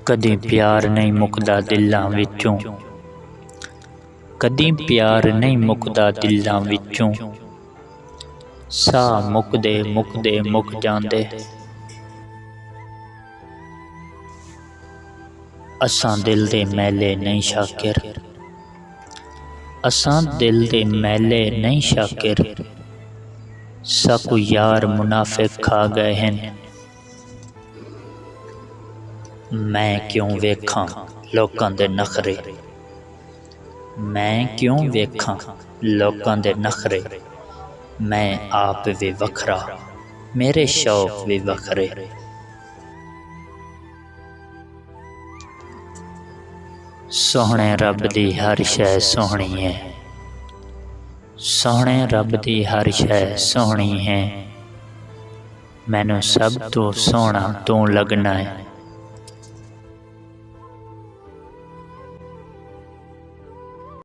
कदी प्यार नहीं मुकदा दिलां विचों, कदी प्यार नहीं मुकदा दिलां विचों। साह मुकदे मुकदे मुक जांदे। असां दिल दे मैले नहीं शाकिर, असां दिल दे मैले नहीं शाकिर। साकू यार मुनाफिक खा गए हैं। मैं क्यों वेखां लोकां दे नखरे, मैं क्यों वेखां लोकां दे नखरे। मैं आप भी वखरा, मेरे शौक भी वखरे। सोहणे रब दी हर शै सोहणी है, सोहणे रब दी हर शै सोहणी है। मैनू सब तो सोहना तू लगना है।